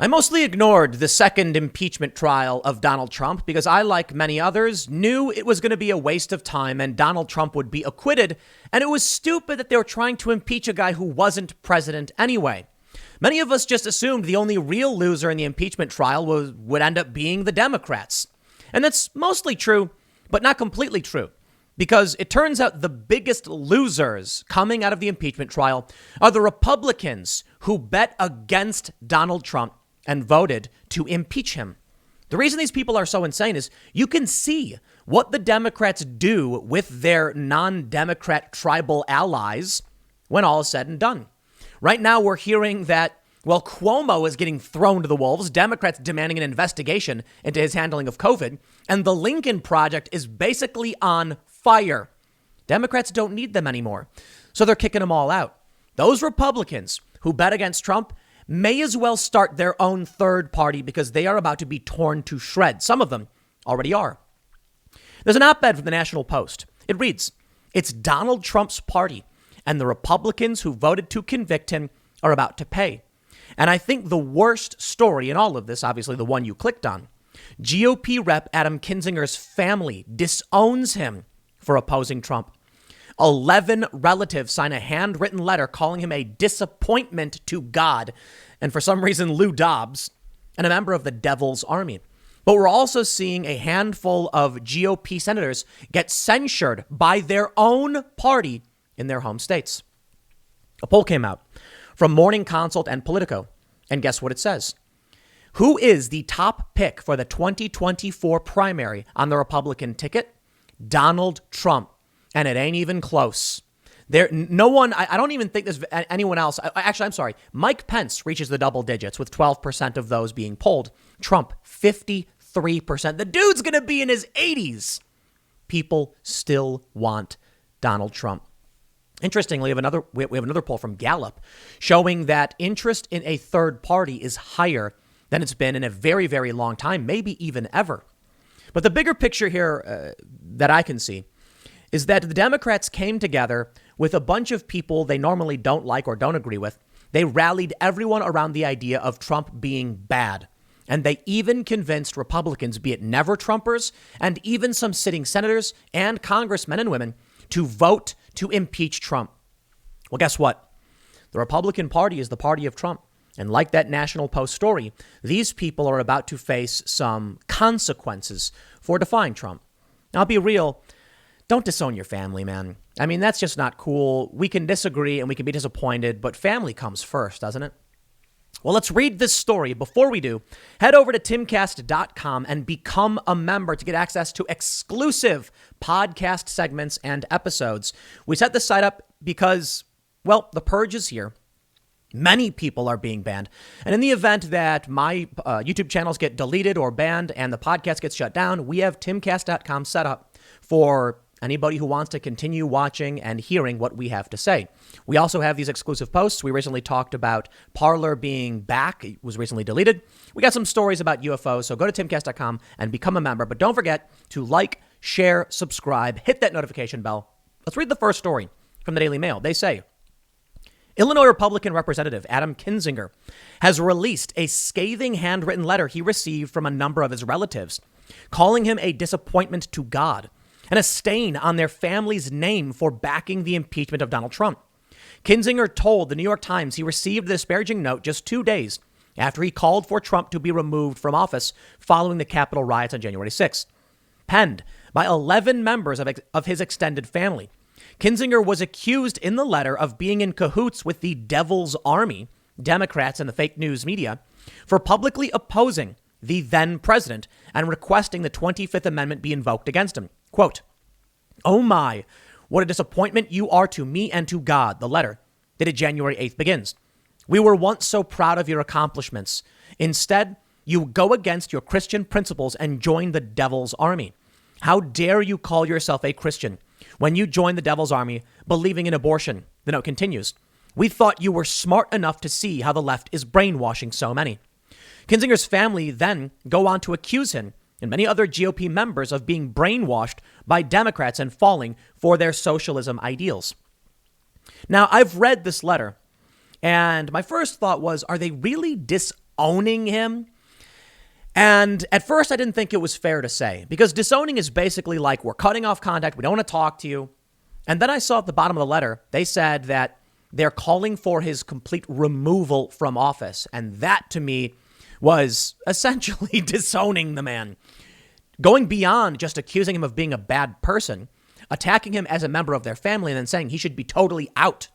I mostly ignored the second impeachment trial of Donald Trump because I, like many others, knew it was going to be a waste of time and Donald Trump would be acquitted. And it was stupid that they were trying to impeach a guy who wasn't president anyway. Many of us just assumed the only real loser in the impeachment trial would end up being the Democrats. And that's mostly true, but not completely true. Because it turns out the biggest losers coming out of the impeachment trial are the Republicans who bet against Donald Trump and voted to impeach him. The reason these people are so insane is you can see what the Democrats do with their non-Democrat tribal allies when all is said and done. Right now, we're hearing that, well, Cuomo is getting thrown to the wolves, Democrats demanding an investigation into his handling of COVID, and the Lincoln Project is basically on fire. Democrats don't need them anymore, so they're kicking them all out. Those Republicans who bet against Trump may as well start their own third party because they are about to be torn to shreds. Some of them already are. There's an op-ed from the National Post. It reads, "It's Donald Trump's party, and the Republicans who voted to convict him are about to pay." And I think the worst story in all of this, obviously the one you clicked on, GOP rep Adam Kinzinger's family disowns him for opposing Trump. 11 relatives sign a handwritten letter calling him a disappointment to God, and for some reason Lou Dobbs, and a member of the Devil's Army. But we're also seeing a handful of GOP senators get censured by their own party in their home states. A poll came out from Morning Consult and Politico, and guess what it says? Who is the top pick for the 2024 primary on the Republican ticket? Donald Trump. And it ain't even close. No one, I don't even think there's anyone else. Actually, I'm sorry. Mike Pence reaches the double digits with 12% of those being polled. Trump, 53%. The dude's going to be in his 80s. People still want Donald Trump. Interestingly, we have another poll from Gallup showing that interest in a third party is higher than it's been in a very, very long time, maybe even ever. But the bigger picture here that I can see is that the Democrats came together with a bunch of people they normally don't like or don't agree with. They rallied everyone around the idea of Trump being bad. And they even convinced Republicans, be it never Trumpers, and even some sitting senators and congressmen and women to vote to impeach Trump. Well, guess what? The Republican Party is the party of Trump. And like that National Post story, these people are about to face some consequences for defying Trump. Now, I'll be real. Don't disown your family, man. I mean, that's just not cool. We can disagree and we can be disappointed, but family comes first, doesn't it? Well, let's read this story. Before we do, head over to timcast.com and become a member to get access to exclusive podcast segments and episodes. We set this site up because, well, the purge is here. Many people are being banned. And in the event that my YouTube channels get deleted or banned and the podcast gets shut down, we have timcast.com set up for anybody who wants to continue watching and hearing what we have to say. We also have these exclusive posts. We recently talked about Parler being back. It was recently deleted. We got some stories about UFOs. So go to timcast.com and become a member. But don't forget to like, share, subscribe, hit that notification bell. Let's read the first story from the Daily Mail. They say, Illinois Republican Representative Adam Kinzinger has released a scathing handwritten letter he received from a number of his relatives, calling him a disappointment to God and a stain on their family's name for backing the impeachment of Donald Trump. Kinzinger told the New York Times he received the disparaging note just 2 days after he called for Trump to be removed from office following the Capitol riots on January 6th. Penned by 11 members of his extended family, Kinzinger was accused in the letter of being in cahoots with the Devil's Army, Democrats and the fake news media, for publicly opposing the then president and requesting the 25th Amendment be invoked against him. Quote, "Oh my, what a disappointment you are to me and to God," the letter, dated January 8th, begins. "We were once so proud of your accomplishments. Instead, you go against your Christian principles and join the Devil's Army. How dare you call yourself a Christian when you join the Devil's Army believing in abortion?" The note continues. "We thought you were smart enough to see how the left is brainwashing so many." Kinzinger's family then go on to accuse him and many other GOP members of being brainwashed by Democrats and falling for their socialism ideals. Now, I've read this letter, and my first thought was, are they really disowning him. And at first I didn't think it was fair to say, because disowning is basically like, we're cutting off contact. We don't want to talk to you. And then I saw at the bottom of the letter, they said that they're calling for his complete removal from office. And that to me was essentially disowning the man, going beyond just accusing him of being a bad person, attacking him as a member of their family, and then saying he should be totally out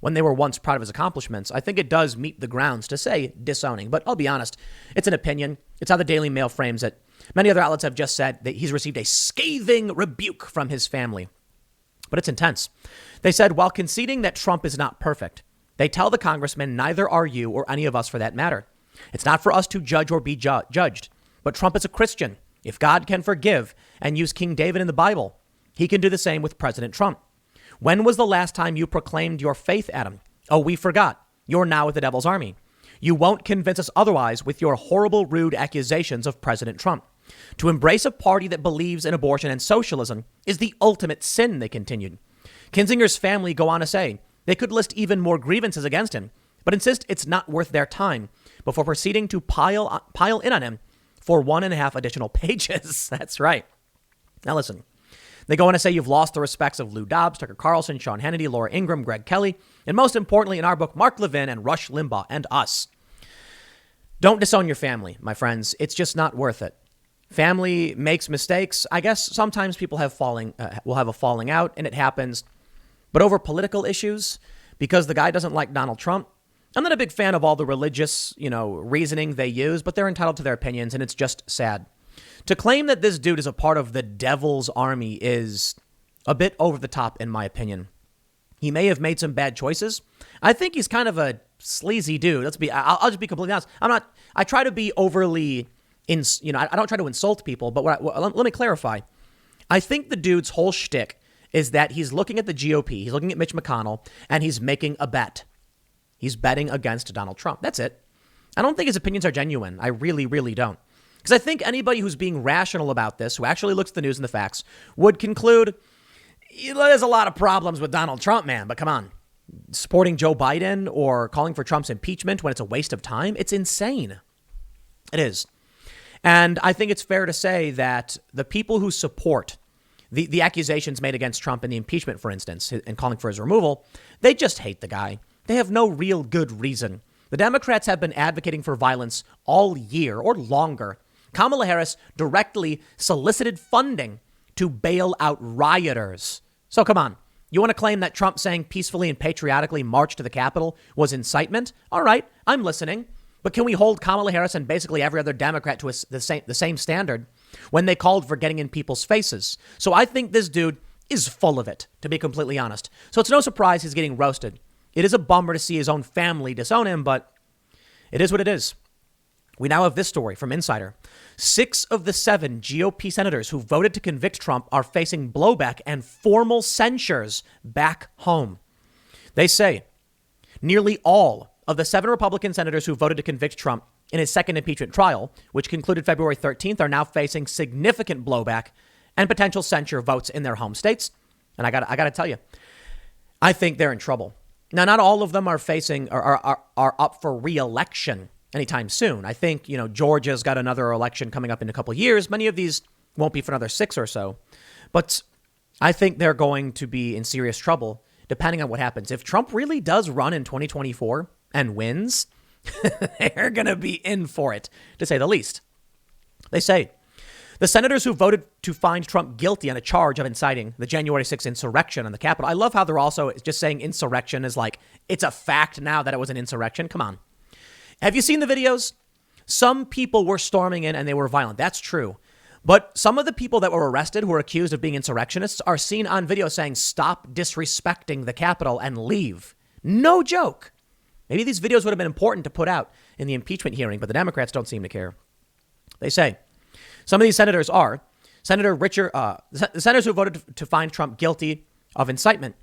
when they were once proud of his accomplishments. I think it does meet the grounds to say disowning. But I'll be honest, it's an opinion. It's how the Daily Mail frames it. Many other outlets have just said that he's received a scathing rebuke from his family. But it's intense. They said, while conceding that Trump is not perfect, they tell the congressman, neither are you or any of us for that matter. It's not for us to judge or be judged. But Trump is a Christian. If God can forgive and use King David in the Bible, he can do the same with President Trump. When was the last time you proclaimed your faith, Adam? Oh, we forgot. You're now with the devil's army. You won't convince us otherwise with your horrible, rude accusations of President Trump. To embrace a party that believes in abortion and socialism is the ultimate sin, they continued. Kinzinger's family go on to say they could list even more grievances against him, but insist it's not worth their time before proceeding to pile in on him for 1.5 additional pages. That's right. Now listen. They go on to say you've lost the respects of Lou Dobbs, Tucker Carlson, Sean Hannity, Laura Ingraham, Greg Kelly, and most importantly in our book, Mark Levin and Rush Limbaugh and us. Don't disown your family, my friends. It's just not worth it. Family makes mistakes. I guess sometimes people will have a falling out, and it happens. But over political issues, because the guy doesn't like Donald Trump, I'm not a big fan of all the religious, reasoning they use, but they're entitled to their opinions, and it's just sad. To claim that this dude is a part of the devil's army is a bit over the top, in my opinion. He may have made some bad choices. I think he's kind of a sleazy dude. I'll just be completely honest. I try to be overly, I don't try to insult people, but let me clarify. I think the dude's whole shtick is that he's looking at the GOP, he's looking at Mitch McConnell, and he's making a bet. He's betting against Donald Trump. That's it. I don't think his opinions are genuine. I really, really don't. Because I think anybody who's being rational about this, who actually looks at the news and the facts, would conclude there's a lot of problems with Donald Trump, man. But come on, supporting Joe Biden or calling for Trump's impeachment when it's a waste of time, it's insane. It is. And I think it's fair to say that the people who support the accusations made against Trump in the impeachment, for instance, and calling for his removal, they just hate the guy. They have no real good reason. The Democrats have been advocating for violence all year or longer. Kamala Harris directly solicited funding to bail out rioters. So come on. You want to claim that Trump saying peacefully and patriotically march to the Capitol was incitement? All right, I'm listening. But can we hold Kamala Harris and basically every other Democrat to the same standard when they called for getting in people's faces? So I think this dude is full of it, to be completely honest. So it's no surprise he's getting roasted. It is a bummer to see his own family disown him, but it is what it is. We now have this story from Insider. 6 of the 7 GOP senators who voted to convict Trump are facing blowback and formal censures back home. They say nearly all of the 7 Republican senators who voted to convict Trump in his second impeachment trial, which concluded February 13th, are now facing significant blowback and potential censure votes in their home states. And I got to tell you, I think they're in trouble. Now, not all of them are up for re-election anytime soon. I think, Georgia's got another election coming up in a couple of years. Many of these won't be for another 6 or so. But I think they're going to be in serious trouble depending on what happens. If Trump really does run in 2024 and wins, they're going to be in for it, to say the least. They say the senators who voted to find Trump guilty on a charge of inciting the January 6th insurrection on the Capitol. I love how they're also just saying insurrection is like, it's a fact now that it was an insurrection. Come on. Have you seen the videos? Some people were storming in and they were violent. That's true. But some of the people that were arrested who are accused of being insurrectionists are seen on video saying, stop disrespecting the Capitol and leave. No joke. Maybe these videos would have been important to put out in the impeachment hearing, but the Democrats don't seem to care. They say some of these senators are the senators who voted to find Trump guilty of incitement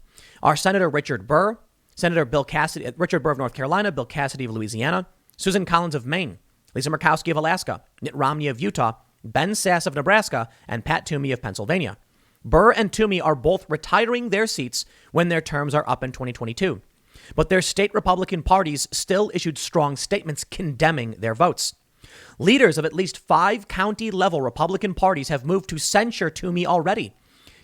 are Senator Richard Burr, Senator Bill Cassidy, Richard Burr of North Carolina, Bill Cassidy of Louisiana, Susan Collins of Maine, Lisa Murkowski of Alaska, Mitt Romney of Utah, Ben Sasse of Nebraska, and Pat Toomey of Pennsylvania. Burr and Toomey are both retiring their seats when their terms are up in 2022. but their state Republican parties still issued strong statements condemning their votes. Leaders of at least 5 county-level Republican parties have moved to censure Toomey already.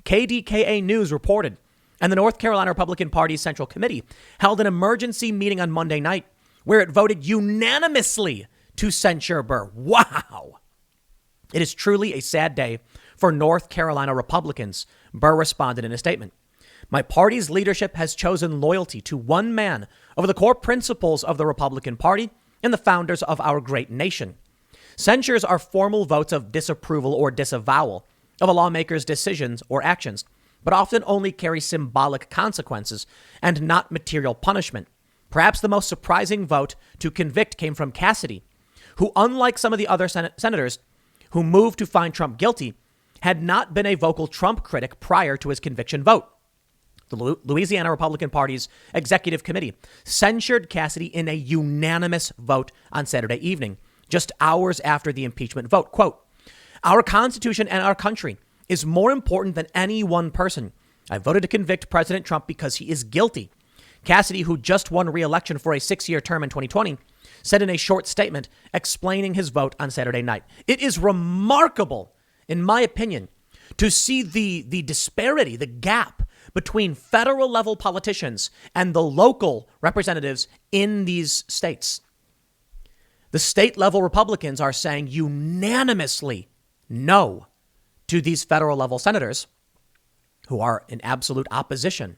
KDKA News reported, and the North Carolina Republican Party's Central Committee held an emergency meeting on Monday night where it voted unanimously to censure Burr. Wow! It is truly a sad day for North Carolina Republicans, Burr responded in a statement. My party's leadership has chosen loyalty to one man over the core principles of the Republican Party and the founders of our great nation. Censures are formal votes of disapproval or disavowal of a lawmaker's decisions or actions, but often only carry symbolic consequences and not material punishment. Perhaps the most surprising vote to convict came from Cassidy, who, unlike some of the other senators who moved to find Trump guilty, had not been a vocal Trump critic prior to his conviction vote. The Louisiana Republican Party's executive committee censured Cassidy in a unanimous vote on Saturday evening, just hours after the impeachment vote. Quote, our Constitution and our country is more important than any one person. I voted to convict President Trump because he is guilty. Cassidy, who just won re-election for a 6-year term in 2020, said in a short statement explaining his vote on Saturday night. It is remarkable, in my opinion, to see the disparity, the gap between federal level politicians and the local representatives in these states. The state level Republicans are saying unanimously no to these federal level senators who are in absolute opposition.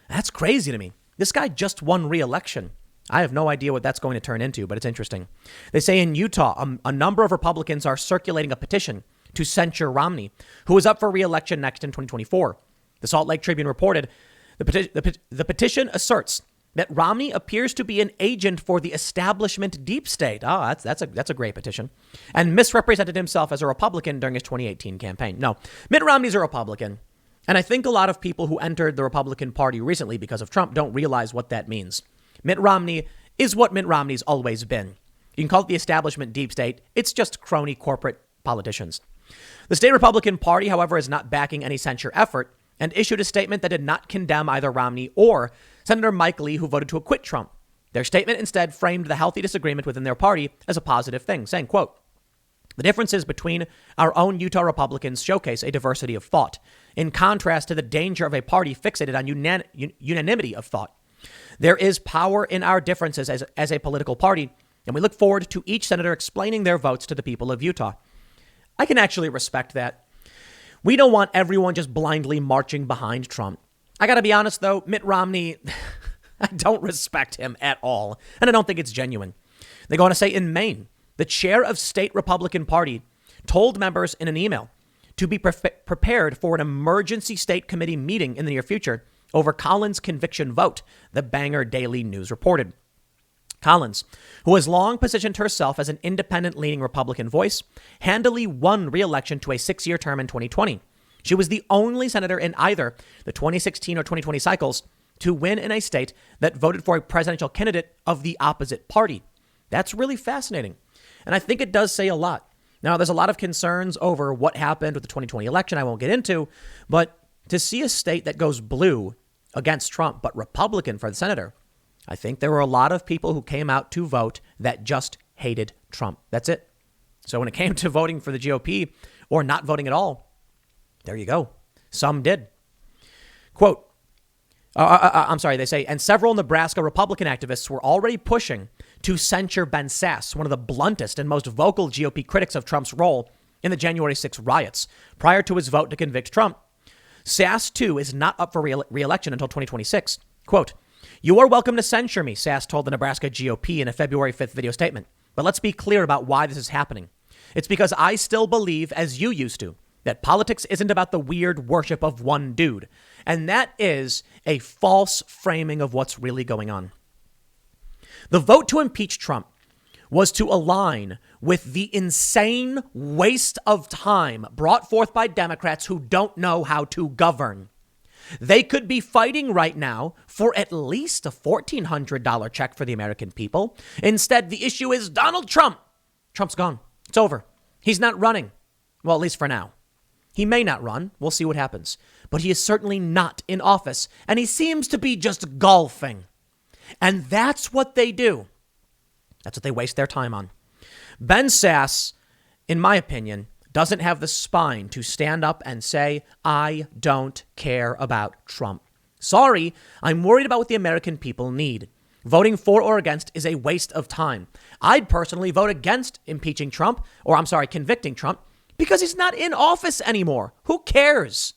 That's crazy to me. This guy just won re-election. I have no idea what that's going to turn into, but it's interesting. They say in Utah, a number of Republicans are circulating a petition to censure Romney, who is up for re-election next in 2024. The Salt Lake Tribune reported the petition asserts that Romney appears to be an agent for the establishment deep state. Oh, that's a great petition. And misrepresented himself as a Republican during his 2018 campaign. No, Mitt Romney's a Republican. And I think a lot of people who entered the Republican Party recently because of Trump don't realize what that means. Mitt Romney is what Mitt Romney's always been. You can call it the establishment deep state. It's just crony corporate politicians. The state Republican Party, however, is not backing any censure effort and issued a statement that did not condemn either Romney or Senator Mike Lee, who voted to acquit Trump. Their statement instead framed the healthy disagreement within their party as a positive thing, saying, quote, the differences between our own Utah Republicans showcase a diversity of thought, in contrast to the danger of a party fixated on unanimity of thought. There is power in our differences as a political party, and we look forward to each senator explaining their votes to the people of Utah. I can actually respect that. We don't want everyone just blindly marching behind Trump. I got to be honest, though, Mitt Romney, I don't respect him at all, and I don't think it's genuine. They go on to say in Maine, the chair of state Republican Party told members in an email to be prepared for an emergency state committee meeting in the near future over Collins' conviction vote, the Bangor Daily News reported. Collins, who has long positioned herself as an independent-leaning Republican voice, handily won re-election to a 6-year term in 2020. She was the only senator in either the 2016 or 2020 cycles to win in a state that voted for a presidential candidate of the opposite party. That's really fascinating. And I think it does say a lot. Now, there's a lot of concerns over what happened with the 2020 election I won't get into, but to see a state that goes blue against Trump, but Republican for the senator, I think there were a lot of people who came out to vote that just hated Trump. That's it. So when it came to voting for the GOP or not voting at all, there you go. Some did. Quote, they say, and several Nebraska Republican activists were already pushing to censure Ben Sasse, one of the bluntest and most vocal GOP critics of Trump's role in the January 6 riots, prior to his vote to convict Trump. Sasse, too, is not up for re-election until 2026. Quote, you are welcome to censure me, Sasse told the Nebraska GOP in a February 5th video statement. But let's be clear about why this is happening. It's because I still believe, as you used to, that politics isn't about the weird worship of one dude. And that is a false framing of what's really going on. The vote to impeach Trump was to align with the insane waste of time brought forth by Democrats who don't know how to govern. They could be fighting right now for at least a $1,400 check for the American people. Instead, the issue is Donald Trump. Trump's gone. It's over. He's not running. Well, at least for now. He may not run. We'll see what happens. But he is certainly not in office, and he seems to be just golfing. And that's what they do. That's what they waste their time on. Ben Sasse, in my opinion, doesn't have the spine to stand up and say, I don't care about Trump. Sorry, I'm worried about what the American people need. Voting for or against is a waste of time. I'd personally vote against impeaching Trump, convicting Trump, because he's not in office anymore. Who cares?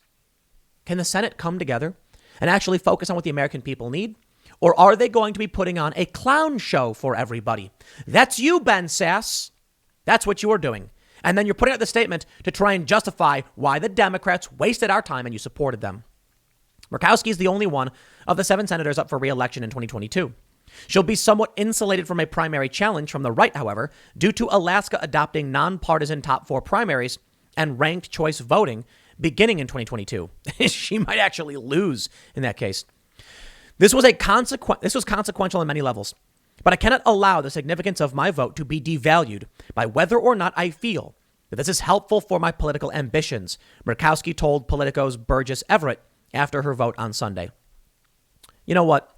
Can the Senate come together and actually focus on what the American people need? Or are they going to be putting on a clown show for everybody? That's you, Ben Sasse. That's what you're doing. And then you're putting out the statement to try and justify why the Democrats wasted our time and you supported them. Murkowski is the only one of the 7 senators up for re-election in 2022. She'll be somewhat insulated from a primary challenge from the right, however, due to Alaska adopting nonpartisan top 4 primaries and ranked choice voting beginning in 2022. She might actually lose in that case. This was consequential on many levels, but I cannot allow the significance of my vote to be devalued by whether or not I feel that this is helpful for my political ambitions, Murkowski told Politico's Burgess Everett after her vote on Sunday. You know what?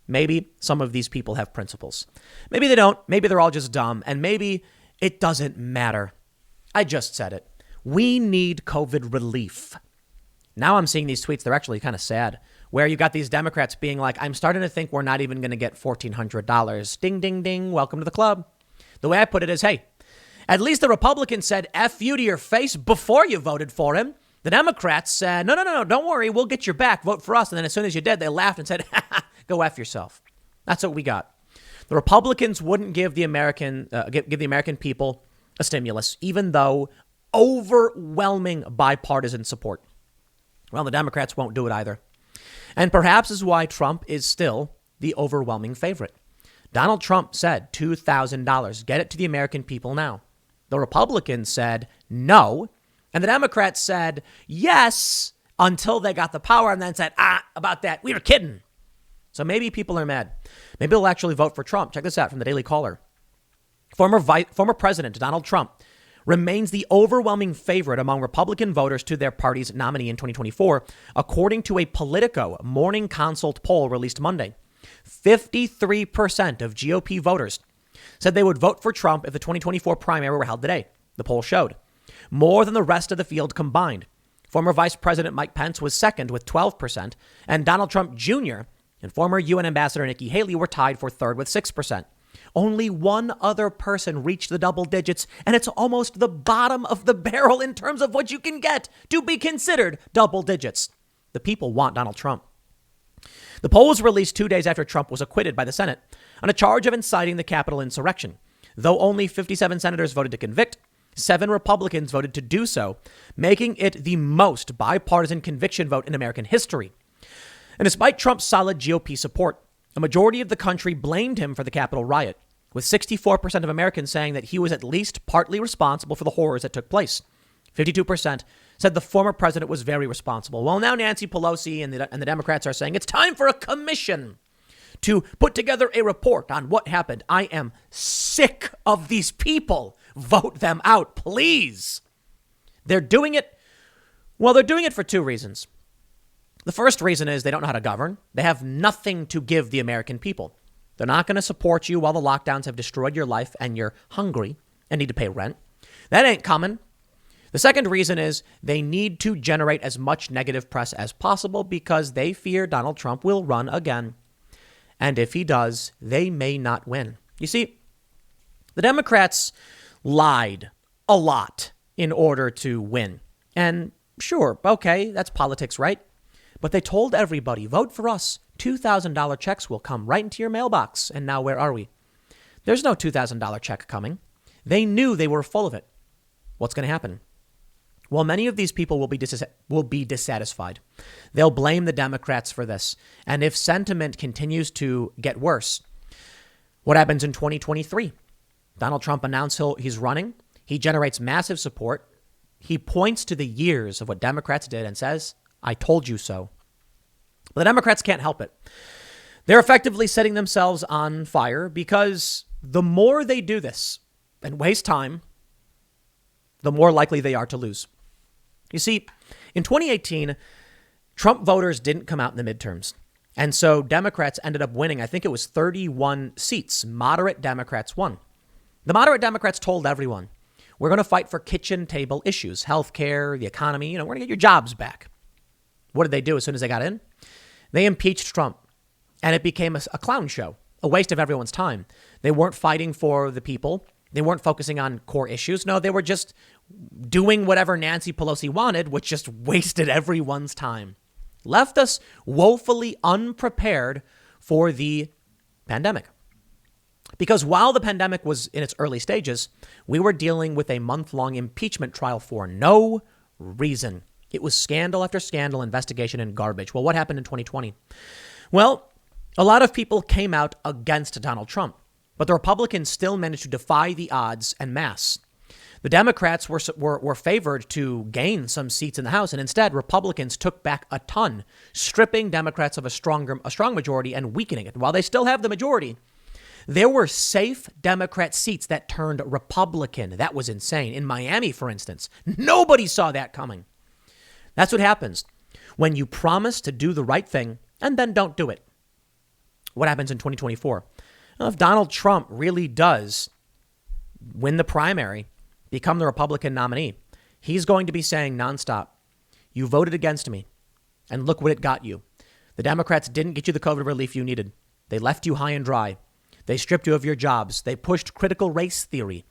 Maybe some of these people have principles. Maybe they don't. Maybe they're all just dumb. And maybe it doesn't matter. I just said it. We need COVID relief. Now I'm seeing these tweets. They're actually kind of sad, where you got these Democrats being like, I'm starting to think we're not even going to get $1,400. Ding, ding, ding. Welcome to the club. The way I put it is, hey, at least the Republicans said F you to your face before you voted for him. The Democrats said, no, don't worry. We'll get your back. Vote for us. And then as soon as you did, they laughed and said, go F yourself. That's what we got. The Republicans wouldn't give the American people a stimulus, even though overwhelming bipartisan support. Well, the Democrats won't do it either. And perhaps is why Trump is still the overwhelming favorite. Donald Trump said $2,000. Get it to the American people now. The Republicans said no. And the Democrats said yes until they got the power and then said, about that. We were kidding. So maybe people are mad. Maybe they'll actually vote for Trump. Check this out from the Daily Caller. Former President Donald Trump remains the overwhelming favorite among Republican voters to their party's nominee in 2024, according to a Politico morning consult poll released Monday. 53% of GOP voters said they would vote for Trump if the 2024 primary were held today, the poll showed. More than the rest of the field combined. Former Vice President Mike Pence was second with 12%, and Donald Trump Jr. and former UN Ambassador Nikki Haley were tied for third with 6%. Only one other person reached the double digits, and it's almost the bottom of the barrel in terms of what you can get to be considered double digits. The people want Donald Trump. The poll was released 2 days after Trump was acquitted by the Senate on a charge of inciting the Capitol insurrection. Though only 57 senators voted to convict, 7 Republicans voted to do so, making it the most bipartisan conviction vote in American history. And despite Trump's solid GOP support, a majority of the country blamed him for the Capitol riot, with 64% of Americans saying that he was at least partly responsible for the horrors that took place. 52% said the former president was very responsible. Well, now Nancy Pelosi and the Democrats are saying it's time for a commission to put together a report on what happened. I am sick of these people. Vote them out, please. They're doing it. Well, they're doing it for 2 reasons. The first reason is they don't know how to govern. They have nothing to give the American people. They're not going to support you while the lockdowns have destroyed your life and you're hungry and need to pay rent. That ain't coming. The second reason is they need to generate as much negative press as possible because they fear Donald Trump will run again. And if he does, they may not win. You see, the Democrats lied a lot in order to win. And sure, okay, that's politics, right? But they told everybody, vote for us. $2,000 checks will come right into your mailbox. And now where are we? There's no $2,000 check coming. They knew they were full of it. What's going to happen? Well, many of these people will be dissatisfied. They'll blame the Democrats for this. And if sentiment continues to get worse, what happens in 2023? Donald Trump announced he's running. He generates massive support. He points to the years of what Democrats did and says, I told you so. But the Democrats can't help it. They're effectively setting themselves on fire because the more they do this and waste time, the more likely they are to lose. You see, in 2018, Trump voters didn't come out in the midterms. And so Democrats ended up winning. I think it was 31 seats. Moderate Democrats won. The moderate Democrats told everyone, we're going to fight for kitchen table issues, healthcare, the economy. We're going to get your jobs back. What did they do as soon as they got in? They impeached Trump, and it became a clown show, a waste of everyone's time. They weren't fighting for the people. They weren't focusing on core issues. No, they were just doing whatever Nancy Pelosi wanted, which just wasted everyone's time. Left us woefully unprepared for the pandemic. Because while the pandemic was in its early stages, we were dealing with a month-long impeachment trial for no reason. It was scandal after scandal, investigation, and garbage. Well, what happened in 2020? Well, a lot of people came out against Donald Trump, but the Republicans still managed to defy the odds en masse. The Democrats were favored to gain some seats in the House, and instead, Republicans took back a ton, stripping Democrats of a strong majority and weakening it. While they still have the majority, there were safe Democrat seats that turned Republican. That was insane. In Miami, for instance, nobody saw that coming. That's what happens when you promise to do the right thing and then don't do it. What happens in 2024? Well, if Donald Trump really does win the primary, become the Republican nominee, he's going to be saying nonstop, you voted against me, and look what it got you. The Democrats didn't get you the COVID relief you needed. They left you high and dry. They stripped you of your jobs. They pushed critical race theory.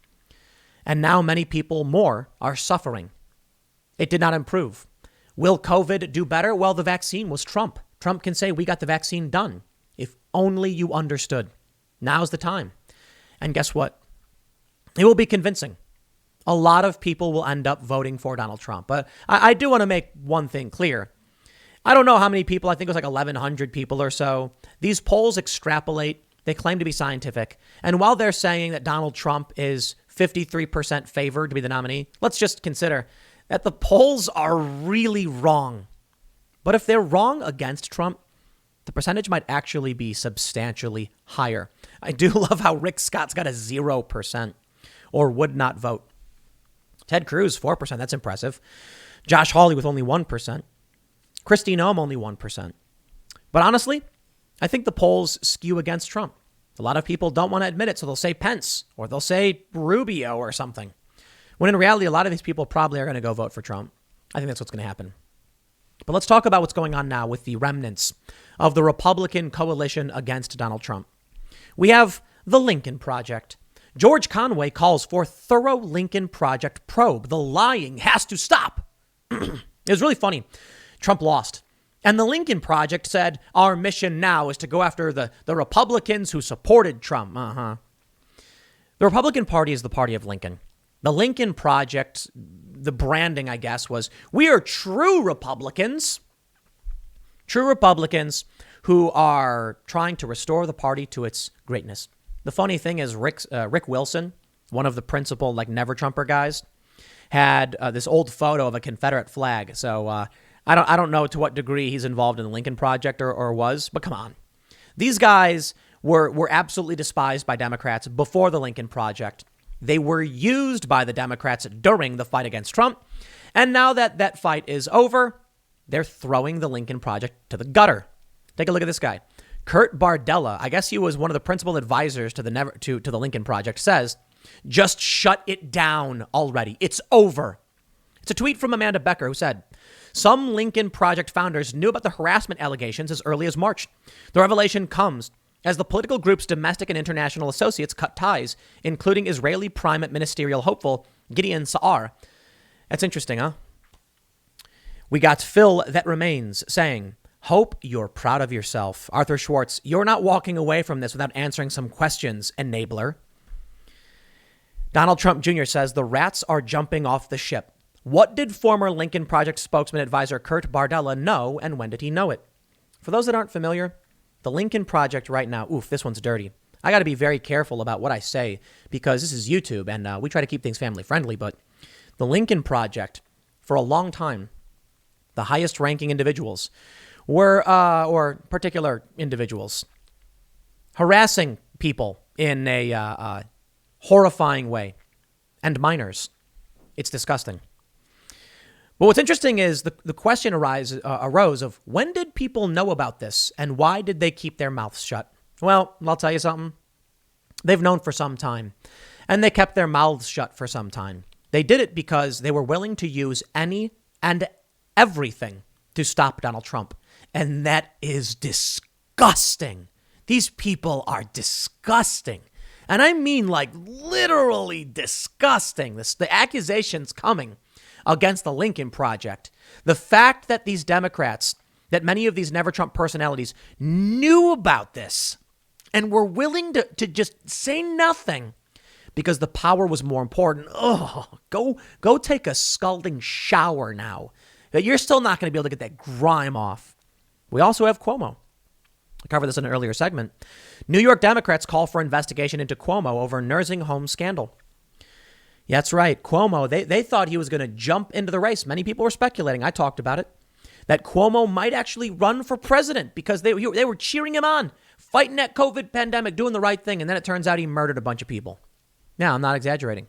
And now many people more are suffering. It did not improve. Will COVID do better? Well, the vaccine was Trump. Trump can say we got the vaccine done. If only you understood. Now's the time. And guess what? It will be convincing. A lot of people will end up voting for Donald Trump. But I do want to make one thing clear. I don't know how many people. I think it was like 1,100 people or so. These polls extrapolate. They claim to be scientific. And while they're saying that Donald Trump is 53% favored to be the nominee, let's just consider that the polls are really wrong. But if they're wrong against Trump, the percentage might actually be substantially higher. I do love how Rick Scott's got a 0% or would not vote. Ted Cruz, 4%. That's impressive. Josh Hawley with only 1%. Kristi Noem, only 1%. But honestly, I think the polls skew against Trump. A lot of people don't want to admit it, so they'll say Pence or they'll say Rubio or something. When in reality, a lot of these people probably are going to go vote for Trump. I think that's what's going to happen. But let's talk about what's going on now with the remnants of the Republican coalition against Donald Trump. We have the Lincoln Project. George Conway calls for thorough Lincoln Project probe. The lying has to stop. It was really funny. Trump lost. And the Lincoln Project said, our mission now is to go after the Republicans who supported Trump. The Republican Party is the party of Lincoln. The Lincoln Project, the branding, I guess, was we are true Republicans. True Republicans who are trying to restore the party to its greatness. The funny thing is Rick Wilson, one of the principal Never Trumper guys, had this old photo of a Confederate flag. So I don't know to what degree he's involved in the Lincoln Project or was, but come on. These guys were absolutely despised by Democrats before the Lincoln Project. They were used by the Democrats during the fight against Trump. And now that that fight is over, they're throwing the Lincoln Project to the gutter. Take a look at this guy. Kurt Bardella, I guess he was one of the principal advisors to the Lincoln Project, says, just shut it down already. It's over. It's a tweet from Amanda Becker who said, some Lincoln Project founders knew about the harassment allegations as early as March. The revelation comes as the political group's domestic and international associates cut ties, including Israeli primate ministerial hopeful Gideon Sa'ar. That's interesting, huh? We got Phil That Remains saying, hope you're proud of yourself. Arthur Schwartz, you're not walking away from this without answering some questions, enabler. Donald Trump Jr. says the rats are jumping off the ship. What did former Lincoln Project spokesman advisor Kurt Bardella know, and when did he know it? For those that aren't familiar, the Lincoln Project right now, this one's dirty. I got to be very careful about what I say because this is YouTube and we try to keep things family friendly. But the Lincoln Project, for a long time, the highest ranking individuals were, or particular individuals, harassing people in a horrifying way, and minors. It's disgusting. Well, what's interesting is the question arose of when did people know about this and why did they keep their mouths shut? Well, I'll tell you something. They've known for some time, and they kept their mouths shut for some time. They did it because they were willing to use any and everything to stop Donald Trump. And that is disgusting. These people are disgusting. And I mean like literally disgusting. The accusations coming against the Lincoln Project. The fact that these Democrats, that many of these Never Trump personalities knew about this and were willing to just say nothing because the power was more important. Oh, go take a scalding shower now. You're still not going to be able to get that grime off. We also have Cuomo. I covered this in an earlier segment. New York Democrats call for investigation into Cuomo over nursing home scandal. Yeah, that's right. Cuomo, they thought he was going to jump into the race. Many people were speculating. I talked about it. That Cuomo might actually run for president because they were cheering him on, fighting that COVID pandemic, doing the right thing. And then it turns out he murdered a bunch of people. Now, I'm not exaggerating.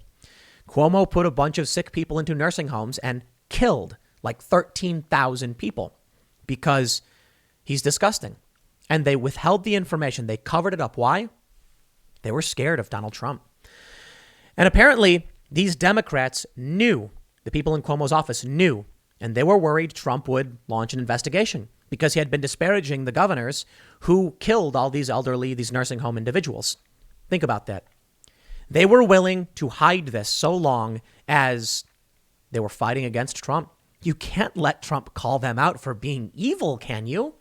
Cuomo put a bunch of sick people into nursing homes and killed like 13,000 people because he's disgusting. And they withheld the information. They covered it up. Why? They were scared of Donald Trump. And apparently, these Democrats knew, the people in Cuomo's office knew, and they were worried Trump would launch an investigation because he had been disparaging the governors who killed all these elderly, these nursing home individuals. Think about that. They were willing to hide this so long as they were fighting against Trump. You can't let Trump call them out for being evil, can you?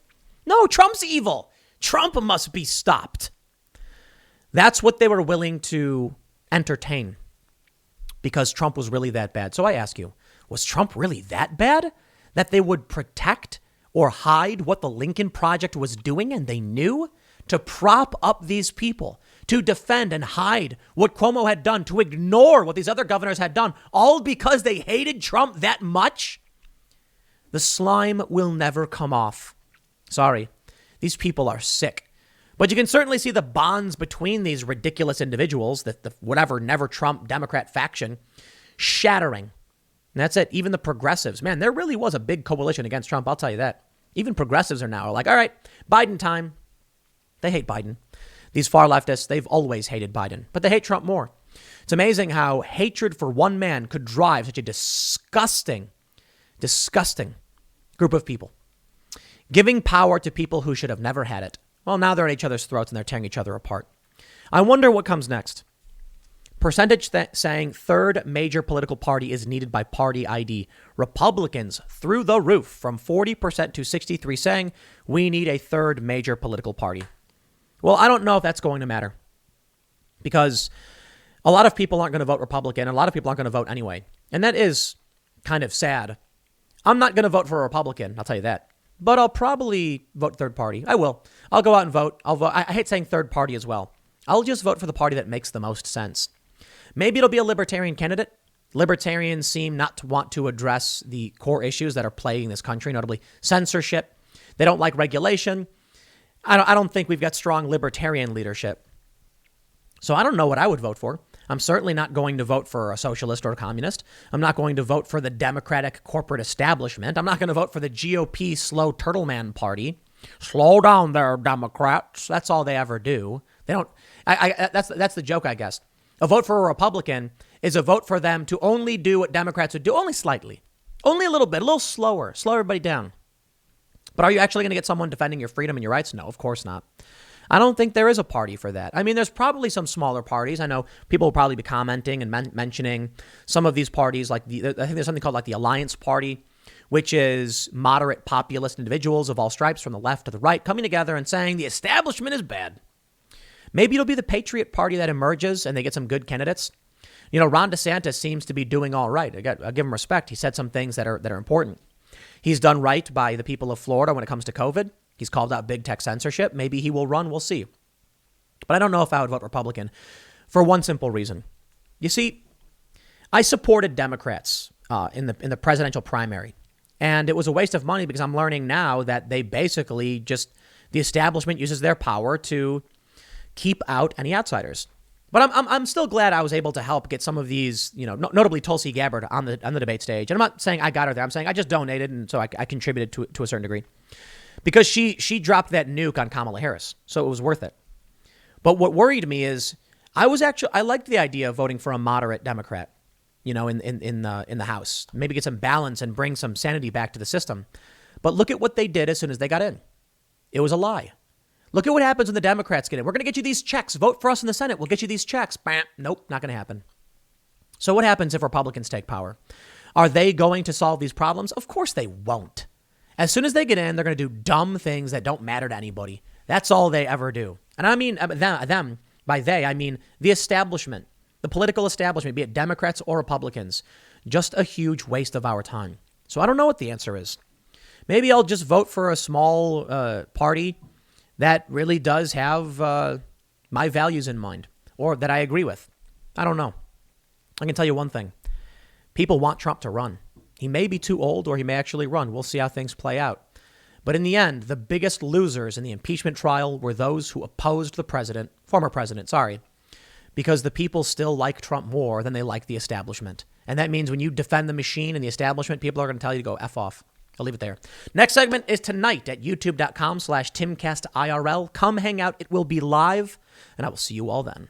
No, Trump's evil. Trump must be stopped. That's what they were willing to entertain because Trump was really that bad. So I ask you, was Trump really that bad that they would protect or hide what the Lincoln Project was doing and they knew to prop up these people, to defend and hide what Cuomo had done, to ignore what these other governors had done, all because they hated Trump that much? The slime will never come off. Sorry, these people are sick. But you can certainly see the bonds between these ridiculous individuals, the whatever Never Trump Democrat faction, shattering. And that's it. Even the progressives. Man, there really was a big coalition against Trump. I'll tell you that. Even progressives are now like, all right, Biden time. They hate Biden. These far leftists, they've always hated Biden, but they hate Trump more. It's amazing how hatred for one man could drive such a disgusting group of people. Giving power to people who should have never had it. Well, now they're at each other's throats and they're tearing each other apart. I wonder what comes next. Percentage saying third major political party is needed by party ID. Republicans through the roof from 40% to 63% saying we need a third major political party. Well, I don't know if that's going to matter because a lot of people aren't going to vote Republican. And a lot of people aren't going to vote anyway. And that is kind of sad. I'm not going to vote for a Republican. I'll tell you that. But I'll probably vote third party. I will. I'll go out and vote. I'll vote. I hate saying third party as well. I'll just vote for the party that makes the most sense. Maybe it'll be a libertarian candidate. Libertarians seem not to want to address the core issues that are plaguing this country, notably censorship. They don't like regulation. I don't think we've got strong libertarian leadership. So I don't know what I would vote for. I'm certainly not going to vote for a socialist or a communist. I'm not going to vote for the Democratic corporate establishment. I'm not going to vote for the GOP slow turtle man party. Slow down there, Democrats. That's all they ever do. They don't. That's the joke, I guess. A vote for a Republican is a vote for them to only do what Democrats would do, only slightly, only a little bit, a little slower, slow everybody down. But are you actually going to get someone defending your freedom and your rights? No, of course not. I don't think there is a party for that. I mean, there's probably some smaller parties. I know people will probably be commenting and mentioning some of these parties, like I think there's something called like the Alliance Party, which is moderate populist individuals of all stripes from the left to the right coming together and saying the establishment is bad. Maybe it'll be the Patriot Party that emerges and they get some good candidates. You know, Ron DeSantis seems to be doing all right. I give him respect. He said some things that are important. He's done right by the people of Florida when it comes to COVID. He's called out big tech censorship. Maybe he will run. We'll see. But I don't know if I would vote Republican for one simple reason. You see, I supported Democrats in the presidential primary. And it was a waste of money because I'm learning now that they basically just, the establishment uses their power to keep out any outsiders. But I'm still glad I was able to help get some of these, notably Tulsi Gabbard on the debate stage. And I'm not saying I got her there. I'm saying I just donated, and so I contributed to a certain degree, because she dropped that nuke on Kamala Harris, so it was worth it. But what worried me is I liked the idea of voting for a moderate Democrat, in the House, maybe get some balance and bring some sanity back to the system. But look at what they did as soon as they got in. It was a lie. Look at what happens when the Democrats get in. We're going to get you these checks. Vote for us in the Senate. We'll get you these checks. Bam. Nope, not going to happen. So what happens if Republicans take power? Are they going to solve these problems? Of course they won't. As soon as they get in, they're going to do dumb things that don't matter to anybody. That's all they ever do. And I mean them. By they, I mean the establishment, the political establishment, be it Democrats or Republicans. Just a huge waste of our time. So I don't know what the answer is. Maybe I'll just vote for a small party that really does have my values in mind, or that I agree with. I don't know. I can tell you one thing. People want Trump to run. He may be too old, or he may actually run. We'll see how things play out. But in the end, the biggest losers in the impeachment trial were those who opposed the former president, because the people still like Trump more than they like the establishment. And that means when you defend the machine and the establishment, people are going to tell you to go F off. I'll leave it there. Next segment is tonight at youtube.com/TimCastIRL. Come hang out. It will be live, and I will see you all then.